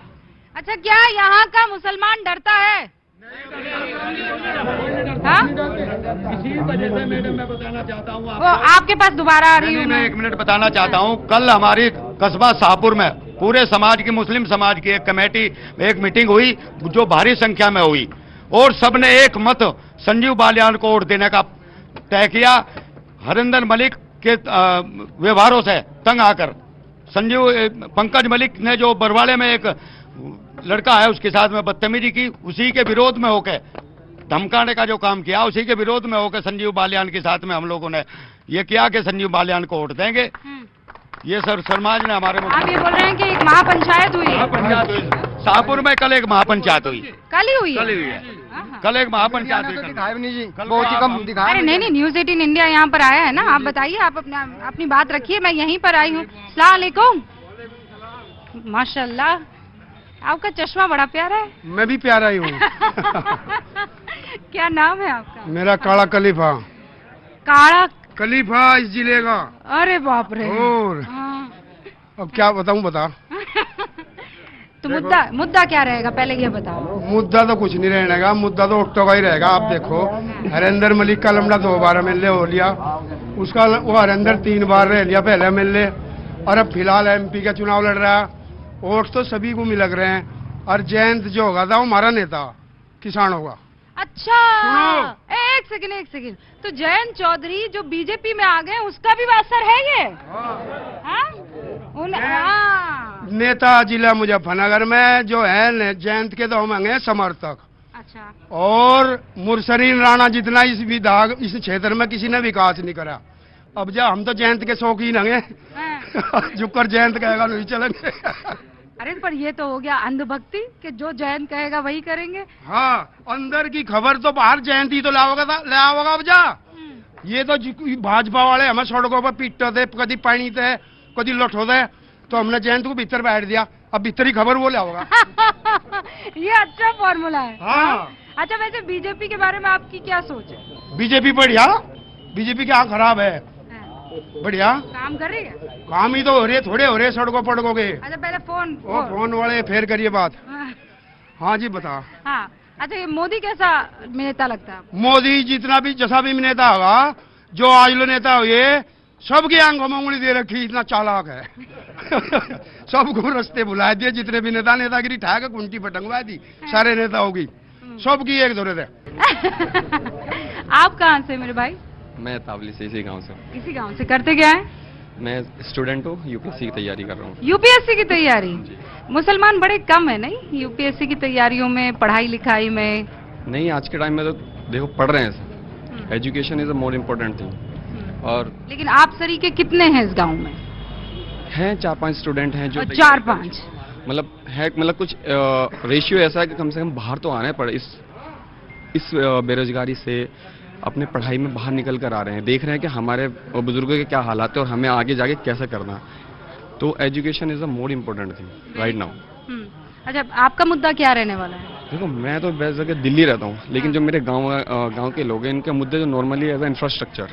[SPEAKER 1] अच्छा, क्या यहाँ का मुसलमान डरता है? हाँ?
[SPEAKER 3] इसी वजह से मैडम मैं बताना चाहता हूँ
[SPEAKER 1] वो आपके पास दोबारा आ रही हूँ।
[SPEAKER 3] मैं 1 मिनट बताना चाहता हूँ। कल हमारी कस्बा शाहपुर में पूरे समाज की, मुस्लिम समाज की एक कमेटी, एक मीटिंग हुई जो भारी संख्या में हुई, और सबने एक मत संजीव बालियान को वोट देने का तय किया। हरिंदर मलिक के व्यवहारों से तंग आकर पंकज मलिक ने जो बरवाड़े में एक लड़का है उसके साथ में बदतमीजी की, उसी के विरोध में होकर धमकाने का जो काम किया, उसी के विरोध में होकर संजीव बालियान के साथ में हम लोगों ने ये किया कि संजीव बालियान को वोट देंगे। ये सर समाज ने हमारे
[SPEAKER 1] आप ये बोल रहे हैं कि एक महापंचायत हुई है?
[SPEAKER 3] महापंचायत हुई शाहपुर में, कल एक महापंचायत हुई।
[SPEAKER 1] कल ही हुई है?
[SPEAKER 3] कल ही हुई है, कल एक महापंचायत हुई।
[SPEAKER 5] बहुत ही कम दिखाया।
[SPEAKER 1] अरे नहीं, न्यूज़ 18 इंडिया यहाँ पर आया है ना, आप बताइए, आप अपनी बात रखिए, मैं यहीं पर आई हूँ। अस्सलाम वालेकुम। माशाल्लाह, आपका चश्मा बड़ा प्यारा है।
[SPEAKER 14] मैं भी प्यारा ही हूँ।
[SPEAKER 1] क्या नाम है आपका?
[SPEAKER 14] मेरा काला कलीफा।
[SPEAKER 1] काला
[SPEAKER 14] कलीफा इस जिले का।
[SPEAKER 1] अरे बाप रे।
[SPEAKER 14] और अब क्या बताऊं, बता।
[SPEAKER 1] तो मुद्दा क्या रहेगा, पहले ये बताओ।
[SPEAKER 14] मुद्दा तो कुछ नहीं रहेगा, मुद्दा तो ऑक्टो का ही रहेगा। आप देखो, हरिंदर मलिक का लमड़ा 2 बार एमएलए हो लिया, उसका वो हरिंदर 3 बार रह लिया पहले एमएलए, और अब फिलहाल एमपी का चुनाव लड़ रहा है। वोट तो सभी को मिल रहे हैं। और जयंत जो होगा था वो हमारा नेता किसानों का।
[SPEAKER 1] अच्छा, एक सेकंड। तो जयंत चौधरी जो बीजेपी में आ गए, उसका भी असर है ये?
[SPEAKER 14] नेता जिला मुजफ्फरनगर में जो है जयंत के तो हम हैं समर्थक।
[SPEAKER 1] अच्छा।
[SPEAKER 14] और मुरसरीन राणा जितना इस विभाग इस क्षेत्र में किसी ने विकास नहीं करा। अब जब हम तो जयंत के शौकीन हैं, झुककर जयंत कहेगा नहीं चलेंगे।
[SPEAKER 1] अरे पर ये तो हो गया अंधभक्ति कि जो जयंत कहेगा वही करेंगे।
[SPEAKER 14] हाँ, अंदर की खबर तो बाहर जयंत ही तो लाओगा अब जा। ये तो भाजपा वाले हमें सड़कों पर पीटते थे, कभी पानी थे, कभी लठो थे, तो हमने जयंत को भीतर बैठ दिया। अब भीतर ही खबर वो लाओगा।
[SPEAKER 1] ये अच्छा फॉर्मूला है।
[SPEAKER 14] हाँ।
[SPEAKER 1] अच्छा, वैसे बीजेपी के बारे में आपकी क्या सोच है?
[SPEAKER 14] बीजेपी बढ़िया, बीजेपी क्या खराब है, बढ़िया
[SPEAKER 1] काम कर रही है।
[SPEAKER 14] काम ही तो हो रहे, थोड़े हो रहे सड़कों पड़कों के।
[SPEAKER 1] अच्छा, पहले
[SPEAKER 14] फोन वाले फेर करिए बात। हाँ जी, बता।
[SPEAKER 1] हाँ, अच्छा, ये मोदी कैसा नेता लगता है?
[SPEAKER 14] मोदी जितना भी जैसा भी नेता होगा, जो आज लो नेता हुए, सबकी आंखों में उंगली दे रखी, इतना चालाक है। सबको रास्ते बुला दिए, जितने भी नेतागिरी ठा के कुंटी पटंगवा दी सारे नेताओं की, सबकी एक जरूरत है।
[SPEAKER 1] आप कहाँ से मेरे भाई?
[SPEAKER 15] मैं तावली से, इसी गांव से।
[SPEAKER 1] इसी गांव से। करते क्या है?
[SPEAKER 15] मैं स्टूडेंट हूँ, यूपीएससी की तैयारी कर रहा हूँ।
[SPEAKER 1] यूपीएससी की तैयारी? मुसलमान बड़े कम है नहीं यूपीएससी की तैयारियों में, पढ़ाई लिखाई में?
[SPEAKER 15] नहीं, आज के टाइम में तो देखो पढ़ रहे हैं। Education is a more important thing. और
[SPEAKER 1] लेकिन आप सरी के कितने हैं इस गाँव में?
[SPEAKER 15] हैं 4-5 स्टूडेंट हैं जो
[SPEAKER 1] 4-5
[SPEAKER 15] मतलब कुछ रेशियो ऐसा है कि कम से कम बाहर तो आना पड़े। इस बेरोजगारी से अपने पढ़ाई में बाहर निकल कर आ रहे हैं, देख रहे हैं कि हमारे बुजुर्गों के क्या हालात है और हमें आगे जाके कैसे करना। तो education is a more important thing right now.
[SPEAKER 1] अच्छा, आपका मुद्दा क्या रहने वाला है?
[SPEAKER 15] देखो, मैं तो बेस्ट जगह दिल्ली रहता हूँ, लेकिन जो मेरे गांव के लोग हैं, इनके मुद्दे जो नॉर्मली एज इंफ्रास्ट्रक्चर,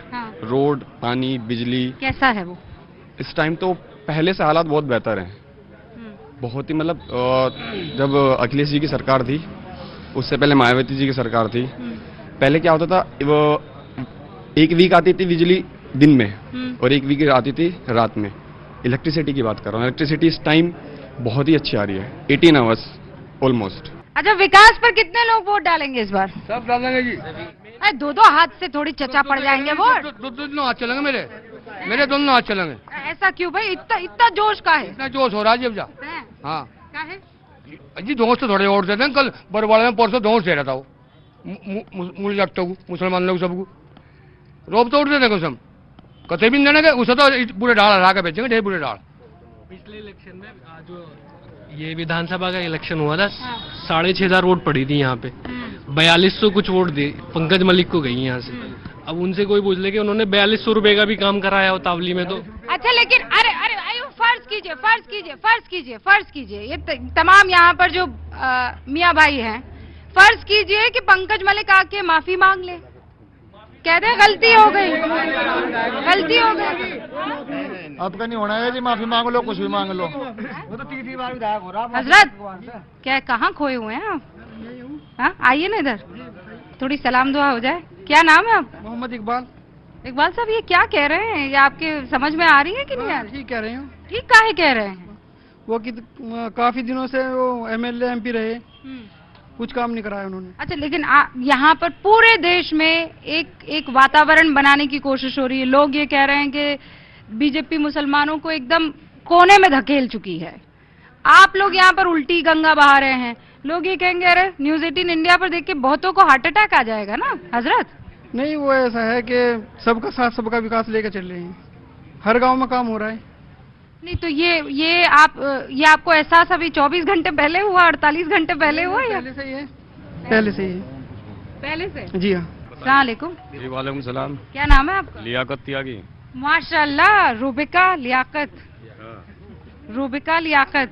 [SPEAKER 15] रोड, पानी, बिजली
[SPEAKER 1] कैसा है वो
[SPEAKER 15] इस टाइम? तो पहले से हालात बहुत बेहतर हैं, बहुत ही। मतलब जब अखिलेश जी की सरकार थी, उससे पहले मायावती जी की सरकार थी, पहले क्या होता था, वो 1 वीक आती थी बिजली दिन में और 1 वीक आती थी रात में। इलेक्ट्रिसिटी की बात कर रहा हूँ, इलेक्ट्रिसिटी इस टाइम बहुत ही अच्छी आ रही है, 18 आवर्स ऑलमोस्ट।
[SPEAKER 1] अच्छा, विकास पर कितने लोग वोट डालेंगे इस बार?
[SPEAKER 14] सब डालेंगे जी।
[SPEAKER 1] अरे 2-2 हाथ से थोड़ी चचा पड़ जाएंगे वोट।
[SPEAKER 14] दोनों हाथ चलेंगे मेरे दोनों हाथ चलेंगे।
[SPEAKER 1] ऐसा क्यों भाई? इतना जोश का है?
[SPEAKER 14] इतना जोश हो रहा है जी अब जा। हाँ
[SPEAKER 1] क्या है
[SPEAKER 14] जी, दोस्त तो थोड़े वोट देते हैं। कल बरवाड़े में परसों दोस्त दे रहा था वो मुसलमान लोग सबको रोब तो उठ देने को सब कते भी देने के, उसे तो पूरे डाल हरा के बेचेंगे, ढेर पूरे डाल।
[SPEAKER 8] पिछले इलेक्शन में जो ये विधानसभा का इलेक्शन हुआ था, 6500 वोट पड़ी थी यहाँ पे, 4200 कुछ वोट दे पंकज मलिक को गई यहाँ से। अब उनसे कोई पूछ ले कि उन्होंने 4200 रुपए का भी काम कराया हो तावली में। तो
[SPEAKER 1] अच्छा, लेकिन अरे फर्ज कीजिए ये तमाम यहाँ पर जो मियाँ भाई हैं, फर्ज कीजिए कि पंकज मलिक आके माफी मांग ले, कह दे गलती हो गई।
[SPEAKER 16] अब का नहीं होना है जी, माफी मांग लो, कुछ भी मांग लो। वो तो 3 बार विधायक हो रहा है।
[SPEAKER 1] हजरत, क्या कहाँ खोए हुए हैं आप? हाँ, आइए ना इधर, थोड़ी सलाम दुआ हो जाए। क्या नाम है आपका?
[SPEAKER 17] मोहम्मद इकबाल।
[SPEAKER 1] इकबाल साहब, ये क्या कह रहे हैं? ये आपके समझ में आ रही है कि नहीं आ रही?
[SPEAKER 17] ठीक कह रहे हैं।
[SPEAKER 1] ठीक काहे कह रहे हैं?
[SPEAKER 17] वो काफी दिनों से वो एमएलए एमपी रहे, कुछ काम नहीं कराया उन्होंने।
[SPEAKER 1] अच्छा, लेकिन यहाँ पर पूरे देश में एक वातावरण बनाने की कोशिश हो रही है। लोग ये कह रहे हैं कि बीजेपी मुसलमानों को एकदम कोने में धकेल चुकी है। आप लोग यहाँ पर उल्टी गंगा बहा रहे हैं। लोग ये कहेंगे अरे न्यूज 18 इंडिया पर देख के बहुतों को हार्ट अटैक आ जाएगा ना हजरत।
[SPEAKER 17] नहीं, वो ऐसा है कि सबका साथ सबका विकास लेकर चल रहे हैं, हर गांव में काम हो रहा है।
[SPEAKER 1] नहीं तो ये आपको एहसास अभी 24 घंटे पहले हुआ, 48 घंटे पहले हुआ या
[SPEAKER 17] पहले से ही है?
[SPEAKER 1] पहले से?
[SPEAKER 17] जी हाँ।
[SPEAKER 1] अस्सलाम वालेकुम।
[SPEAKER 15] जी वालेकुम सलाम।
[SPEAKER 1] क्या नाम है आपका?
[SPEAKER 15] लियाकत त्यागी।
[SPEAKER 1] माशाल्लाह, रूबिका लियाकत। रूबिका लियाकत।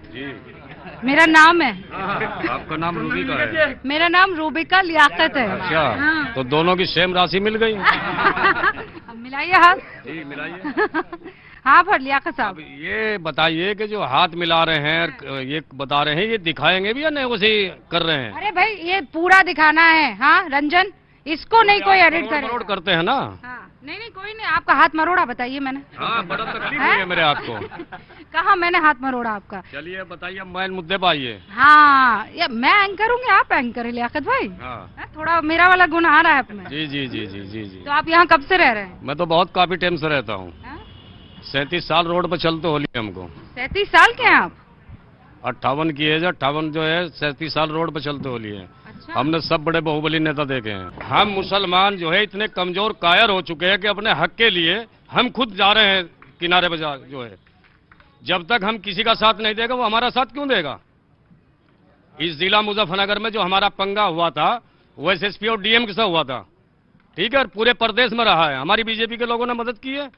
[SPEAKER 1] मेरा नाम है।
[SPEAKER 18] आपका नाम रूबी का है?
[SPEAKER 1] मेरा नाम रूबिका लियाकत है।
[SPEAKER 18] अच्छा,
[SPEAKER 1] हाँ।
[SPEAKER 18] तो दोनों की सेम राशि मिल गई।
[SPEAKER 1] मिलाइए हाथ।
[SPEAKER 18] जी मिलाइए।
[SPEAKER 1] हाँ पर लियाकत साहब,
[SPEAKER 18] ये बताइए कि जो हाथ मिला रहे हैं, ये बता रहे हैं, ये दिखाएंगे भी या नहीं उसी कर रहे हैं?
[SPEAKER 1] अरे भाई ये पूरा दिखाना है। हाँ रंजन, इसको नहीं कोई एडिट करे।
[SPEAKER 18] मरोड़ करते हैं ना?
[SPEAKER 1] हाँ, नहीं कोई नहीं। आपका हाथ मरोड़ा बताइए मैंने।
[SPEAKER 18] हाँ, बड़ा तकलीफ हुई है मेरे हाथ को।
[SPEAKER 1] कहा मैंने हाथ मरोड़ा आपका?
[SPEAKER 18] चलिए बताइए, मैं मुद्दे पे आइए।
[SPEAKER 1] हाँ, ये मैं एंकर हूँ, आप एंकर है लियाकत भाई?
[SPEAKER 18] हाँ।
[SPEAKER 1] थोड़ा मेरा वाला गुण आ रहा है आप में।
[SPEAKER 18] जी जी जी जी जी जी।
[SPEAKER 1] तो आप यहाँ कब से रह रहे हैं?
[SPEAKER 18] मैं तो बहुत काफी टाइम से रहता हूँ। 37 साल रोड पर चलते होली हमको।
[SPEAKER 1] 37 साल के हैं आप?
[SPEAKER 18] 58 की एज, 58 जो है 37 साल रोड पर चलते होली है।
[SPEAKER 1] अच्छा।
[SPEAKER 18] हमने सब बड़े बाहुबली नेता देखे हैं। हम मुसलमान जो है इतने कमजोर कायर हो चुके हैं कि अपने हक के लिए हम खुद जा रहे हैं किनारे पर जो है। जब तक हम किसी का साथ नहीं देगा वो हमारा साथ क्यों देगा? इस जिला मुजफ्फरनगर में जो हमारा पंगा हुआ था वो एसएसपी और डीएम के साथ हुआ था, ठीक है, और पूरे प्रदेश में रहा है। हमारी बीजेपी के लोगों ने मदद की है।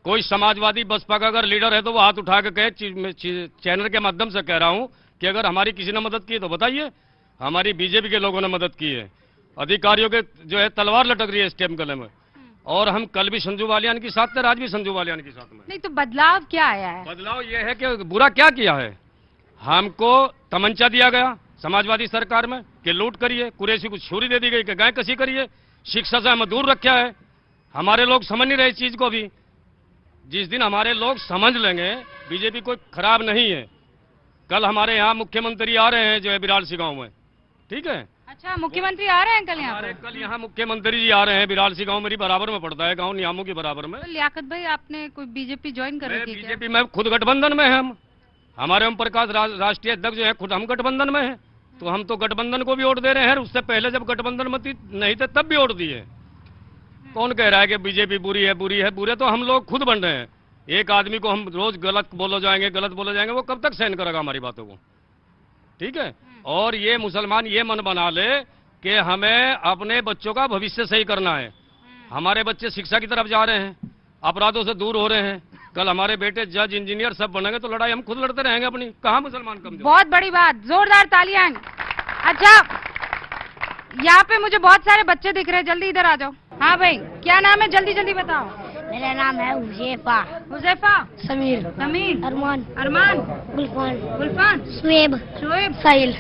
[SPEAKER 18] कोई समाजवादी बसपा का अगर लीडर है तो वो हाथ उठा के कहे, चैनल के माध्यम से कह रहा हूं कि अगर हमारी किसी ने मदद की है तो बताइए। हमारी बीजेपी के लोगों ने मदद की है। अधिकारियों के जो है तलवार लटक रही है इस टाइम गले में। और हम कल भी संजू बालियान के साथ थे, आज भी संजू बालियान के साथ में।
[SPEAKER 1] नहीं तो बदलाव क्या आया है?
[SPEAKER 18] बदलाव ये है कि बुरा क्या किया है। हमको तमंचा दिया गया समाजवादी सरकार में कि लूट करिए, कुरैशी को छुरी दे दी गई कि गाय कसी करिए, शिक्षा से हमें दूर रखा है। हमारे लोग समझ नहीं रहे इस चीज को भी। जिस दिन हमारे लोग समझ लेंगे बीजेपी कोई खराब नहीं है। कल हमारे यहाँ मुख्यमंत्री आ रहे हैं जो है बिरालसी गांव में, ठीक है।
[SPEAKER 1] अच्छा, मुख्यमंत्री आ रहे हैं कल यहाँ पर?
[SPEAKER 18] कल यहाँ मुख्यमंत्री जी आ रहे हैं। बिरालसी गांव मेरी बराबर में पड़ता है, गांव नियामों के बराबर में।
[SPEAKER 1] तो लियाकत भाई आपने कोई बीजेपी ज्वाइन कर रखी है?
[SPEAKER 18] बीजेपी में खुद गठबंधन में है हम। हमारे ओम प्रकाश राष्ट्रीय अध्यक्ष जो है खुद हम गठबंधन में है। तो हम तो गठबंधन को भी वोट दे रहे हैं। उससे पहले जब गठबंधन में नहीं थे तब भी वोट दिए। कौन कह रहा है कि बीजेपी बुरी है? बुरी है, बुरे तो हम लोग खुद बन रहे हैं। एक आदमी को हम रोज गलत बोले जाएंगे वो कब तक सहन करेगा हमारी बातों को, ठीक है। और ये मुसलमान ये मन बना ले कि हमें अपने बच्चों का भविष्य सही करना है। हमारे बच्चे शिक्षा की तरफ जा रहे हैं, अपराधों से दूर हो रहे हैं। कल हमारे बेटे जज इंजीनियर सब बनेंगे तो लड़ाई हम खुद लड़ते रहेंगे अपनी। कहाँ मुसलमान कमजोर?
[SPEAKER 1] बहुत बड़ी बात, जोरदार तालियां। अच्छा, यहाँ पे मुझे बहुत सारे बच्चे दिख रहे हैं, जल्दी इधर आ जाओ। हाँ भाई, क्या नाम है? जल्दी जल्दी बताओ।
[SPEAKER 19] मेरा नाम है हुज़ैफा।
[SPEAKER 1] हुज़ैफा,
[SPEAKER 19] समीर,
[SPEAKER 1] समीर,
[SPEAKER 19] अरमान,
[SPEAKER 1] गुलफान,
[SPEAKER 19] शुएब, साहिल,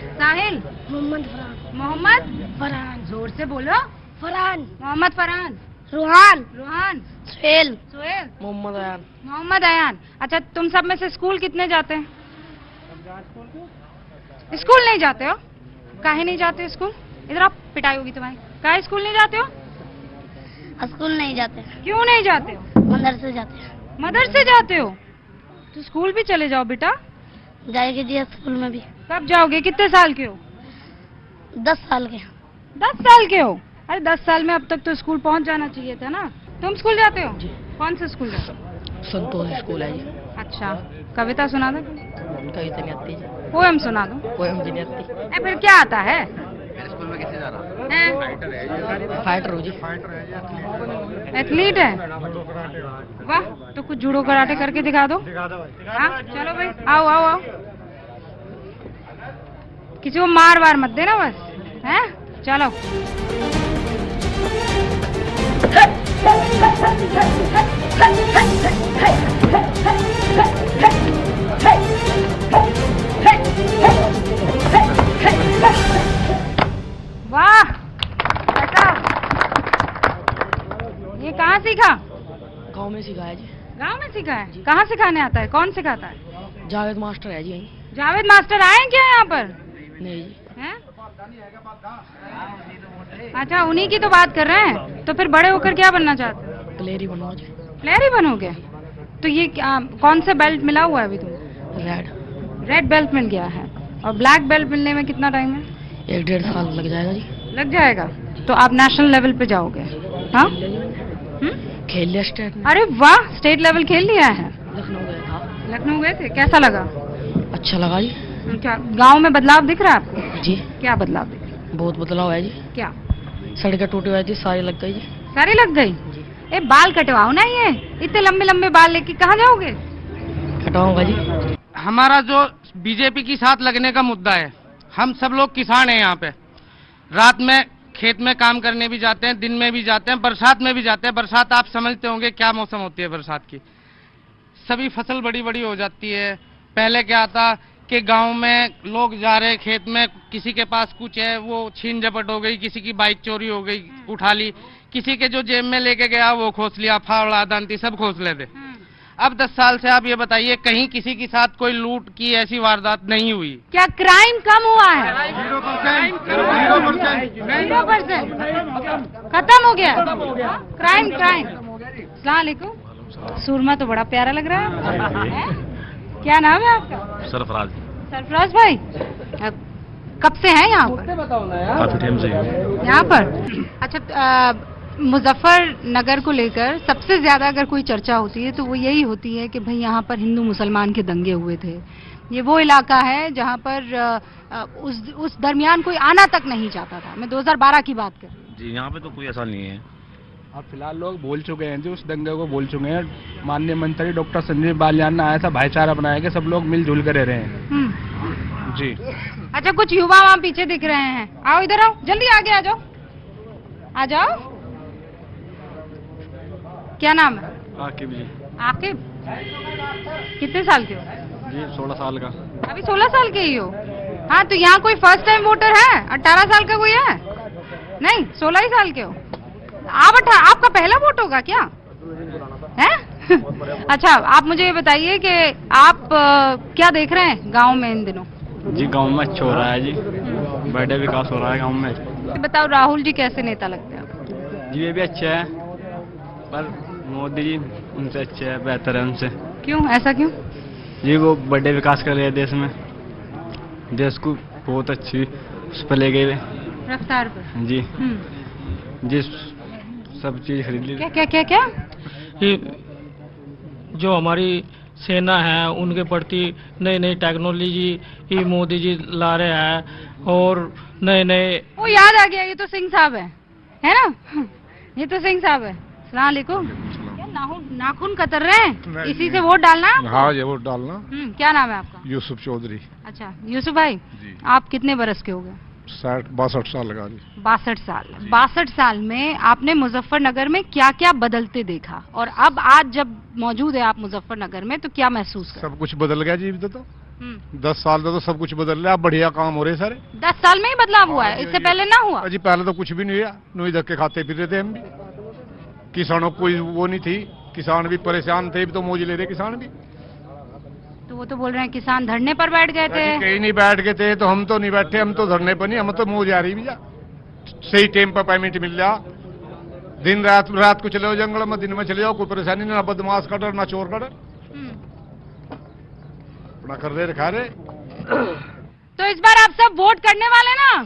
[SPEAKER 1] मोहम्मद फरहान। जोर से बोलो। मोहम्मद फरहान, रूहान,
[SPEAKER 19] सुहेल,
[SPEAKER 1] मोहम्मद अयान। अच्छा, तुम सब में से स्कूल कितने जाते हैं? स्कूल नहीं जाते हो? काहे नहीं जाते हो स्कूल? इधर आप, पिटाई होगी तुम्हारी। काहे स्कूल नहीं जाते हो?
[SPEAKER 19] स्कूल नहीं जाते।
[SPEAKER 1] क्यों नहीं जाते हो?
[SPEAKER 19] मदरसे जाते हैं।
[SPEAKER 1] मदरसे जाते हो तो स्कूल भी चले जाओ बेटा।
[SPEAKER 19] जाएंगे जी स्कूल में भी।
[SPEAKER 1] कब जाओगे? कितने साल के हो?
[SPEAKER 19] 10 साल के।
[SPEAKER 1] 10 साल के हो? अरे 10 साल में अब तक तो स्कूल पहुंच जाना चाहिए था ना। तुम स्कूल जाते हो? कौन से स्कूल जाते हो?
[SPEAKER 10] संतोष स्कूल है जी।
[SPEAKER 1] अच्छा, कविता सुना दो।
[SPEAKER 10] कविता नहीं आती जी।
[SPEAKER 1] पोएम सुना दो।
[SPEAKER 10] पोएम भी नहीं आती।
[SPEAKER 1] फिर क्या आता है?
[SPEAKER 10] स्कूल में कैसे जा रहा?
[SPEAKER 1] फाइटर हो जी। एथलीट है? वाह, तो कुछ जूडो कराटे करके दिखा दो। हाँ चलो भाई, आओ आओ आओ। किसी को मार वार मत देना बस, हैं? चलो। वाह, ये कहाँ सीखा?
[SPEAKER 10] गांव में सीखा है जी।
[SPEAKER 1] गांव में सीखा है? कहाँ सिखाने आता है? कौन सिखाता है?
[SPEAKER 10] जावेद मास्टर है जी।
[SPEAKER 1] जावेद मास्टर आए क्या यहाँ पर?
[SPEAKER 10] नहीं जी।
[SPEAKER 1] हैं? अच्छा, उन्हीं की तो बात कर रहे हैं। तो फिर बड़े होकर क्या बनना चाहते हैं?
[SPEAKER 10] प्लेयर ही बनूंगा जी।
[SPEAKER 1] प्लेयर ही बनोगे? तो ये कौन से बेल्ट मिला हुआ है अभी तुम? रेड बेल्ट मिल गया है। और ब्लैक बेल्ट मिलने में कितना टाइम है?
[SPEAKER 10] 1-1.5 साल लग जाएगा जी।
[SPEAKER 1] लग जाएगा? तो आप नेशनल लेवल पे जाओगे? हाँ,
[SPEAKER 10] खेल लिया स्टेट।
[SPEAKER 1] अरे वाह, स्टेट लेवल खेल लिया है।
[SPEAKER 10] लखनऊ गया था।
[SPEAKER 1] लखनऊ गए थे, कैसा लगा?
[SPEAKER 10] अच्छा लगा जी।
[SPEAKER 1] क्या गांव में बदलाव दिख रहा है आपको?
[SPEAKER 10] जी।
[SPEAKER 1] क्या बदलाव दिख रहा है?
[SPEAKER 10] बहुत बदलाव है जी।
[SPEAKER 1] क्या?
[SPEAKER 10] सड़कें टूटी हुई थी, सारी लग गई जी।
[SPEAKER 1] सारी लग गई? ए, बाल कटवाओ ना, ये इतने लंबे लंबे बाल लेके कहाँ जाओगे?
[SPEAKER 10] कटवाऊंगा जी।
[SPEAKER 20] हमारा जो
[SPEAKER 6] बीजेपी की साथ लगने का मुद्दा है। हम सब लोग किसान हैं यहाँ पे, रात में खेत में काम करने भी जाते हैं, दिन में भी जाते हैं, बरसात में भी जाते हैं। बरसात आप समझते होंगे क्या मौसम होती है बरसात की, सभी फसल बड़ी बड़ी हो जाती है। पहले क्या था कि गांव में लोग जा रहे खेत में, किसी के पास कुछ है वो छीन झपट हो गई, किसी की बाइक चोरी हो गई उठा ली, किसी के जो जेब में लेके गया वो खोस लिया, फावड़ा दांती सब खोस लेते। अब 10 साल से आप ये बताइए कहीं किसी के साथ कोई लूट की ऐसी वारदात नहीं हुई।
[SPEAKER 1] क्या क्राइम कम हुआ है?
[SPEAKER 14] 0%।
[SPEAKER 1] खत्म हो गया क्राइम। अस्सलाम वालेकुम। सुरमा तो बड़ा प्यारा लग रहा है। क्या नाम है आपका?
[SPEAKER 20] सरफराज।
[SPEAKER 1] सरफराज भाई, कब से हैं यहाँ पर?
[SPEAKER 20] काफी टाइम से
[SPEAKER 1] यहाँ पर। अच्छा, मुजफ्फरनगर को लेकर सबसे ज्यादा अगर कोई चर्चा होती है तो वो यही होती है कि भाई यहाँ पर हिंदू मुसलमान के दंगे हुए थे। ये वो इलाका है जहाँ पर उस दरमियान कोई आना तक नहीं चाहता था। मैं 2012 की बात कर रही हूँ।
[SPEAKER 20] जी, यहाँ पे तो कोई ऐसा नहीं है।
[SPEAKER 12] अब फिलहाल लोग बोल चुके हैं जी, उस दंगे को बोल चुके हैं। माननीय मंत्री डॉक्टर संजीव बालियान ने आया था भाईचारा बनाया कि सब लोग मिलजुल कर रह रहे हैं जी।
[SPEAKER 1] अच्छा, कुछ युवा वहाँ पीछे दिख रहे हैं। आओ इधर आओ, जल्दी आगे आ जाओ, आ जाओ। क्या नाम है?
[SPEAKER 20] आकिब जी।
[SPEAKER 1] आकिब, कितने साल के हो?
[SPEAKER 20] जी 16 साल का।
[SPEAKER 1] अभी 16 साल के ही हो? हाँ, तो यहाँ कोई फर्स्ट टाइम वोटर है? 18 साल का कोई है? नहीं, 16 ही साल के हो आप। आपका पहला वोट होगा क्या है? अच्छा, आप मुझे ये बताइए कि आप क्या देख रहे हैं गांव में इन दिनों?
[SPEAKER 20] जी, गांव में अच्छा हो रहा है जी, बड़े विकास हो रहा है गांव में।
[SPEAKER 1] बताओ, राहुल जी कैसे नेता लगते हैं आपको?
[SPEAKER 20] जी, ये भी अच्छे हैं, पर मोदी जी उनसे अच्छे हैं, बेहतर है उनसे।
[SPEAKER 1] क्यों, ऐसा क्यों?
[SPEAKER 20] जी, वो बड़े विकास कर रहे हैं देश में, देश को बहुत अच्छी उस पर ले गए
[SPEAKER 1] रफ्तार पर।
[SPEAKER 20] जी जी, सब चीज खरीद ली।
[SPEAKER 1] क्या क्या क्या क्या?
[SPEAKER 4] जो हमारी सेना है उनके प्रति नई नई टेक्नोलॉजी ही मोदी जी ला रहे हैं, और नए नए।
[SPEAKER 1] वो याद आ गया, ये तो सिंह साहब है ना? ये तो सिंह साहब है। अस्सलाम वालेकुम। नाखून कतर रहे हैं, इसी से वोट डालना?
[SPEAKER 21] हाँ, ये वोट डालना।
[SPEAKER 1] क्या नाम है आपका?
[SPEAKER 21] यूसुफ चौधरी।
[SPEAKER 1] अच्छा यूसुफ भाई, आप कितने बरस के हो गए?
[SPEAKER 21] 62 साल लगा जी।
[SPEAKER 1] 62 साल। 62 साल में आपने मुजफ्फरनगर में क्या क्या बदलते देखा, और अब आज जब मौजूद है आप मुजफ्फरनगर में तो क्या महसूस कर?
[SPEAKER 21] सब कुछ बदल गया जी। तो 10 साल में तो सब कुछ बदल गया, बढ़िया काम हो रहे सारे।
[SPEAKER 1] 10 साल में ही बदलाव हुआ है, इससे पहले ना हुआ?
[SPEAKER 21] जी, पहले तो कुछ भी नहीं हुआ, नोई धक्के खाते फिर रहे थे हम भी। किसानों को कोई वो नहीं थी, किसान भी परेशान थे, तो मौज ले रहे किसान भी।
[SPEAKER 1] तो वो तो बोल रहे हैं किसान धरने पर बैठ गए थे।
[SPEAKER 21] कहीं नहीं बैठ गए थे, तो हम तो नहीं बैठे, हम तो धरने पर नहीं, हम तो मौज आ रही भी जा, सही टाइम पर पेमेंट मिल जा। दिन रात को चले जाओ जंगल में, दिन में चले जाओ, कोई परेशानी ना, बदमाश का डर ना चोर का डर, अपना कर रहे खा रहे।
[SPEAKER 1] तो इस बार आप सब वोट करने वाले ना?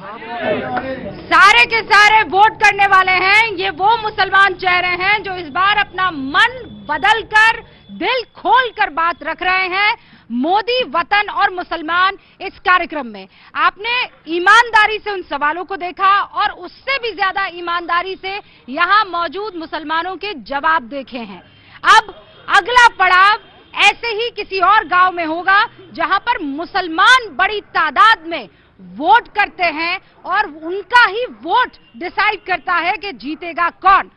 [SPEAKER 1] सारे के सारे वोट करने वाले हैं। ये वो मुसलमान चेहरे हैं जो इस बार अपना मन बदलकर, दिल खोलकर बात रख रहे हैं मोदी, वतन और मुसलमान इस कार्यक्रम में। आपने ईमानदारी से उन सवालों को देखा, और उससे भी ज्यादा ईमानदारी से यहाँ मौजूद मुसलमानों के जवाब देखे हैं। अब अगला पड़ाव ऐसे ही किसी और गांव में होगा जहां पर मुसलमान बड़ी तादाद में वोट करते हैं, और उनका ही वोट डिसाइड करता है कि जीतेगा कौन।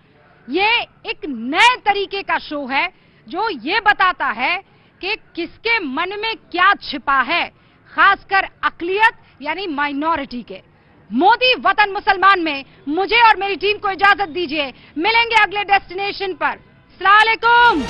[SPEAKER 1] ये एक नए तरीके का शो है जो ये बताता है कि किसके मन में क्या छिपा है, खासकर अकलियत यानी माइनॉरिटी के। मोदी, वतन, मुसलमान में मुझे और मेरी टीम को इजाजत दीजिए। मिलेंगे अगले डेस्टिनेशन पर। अस्सलाम वालेकुम।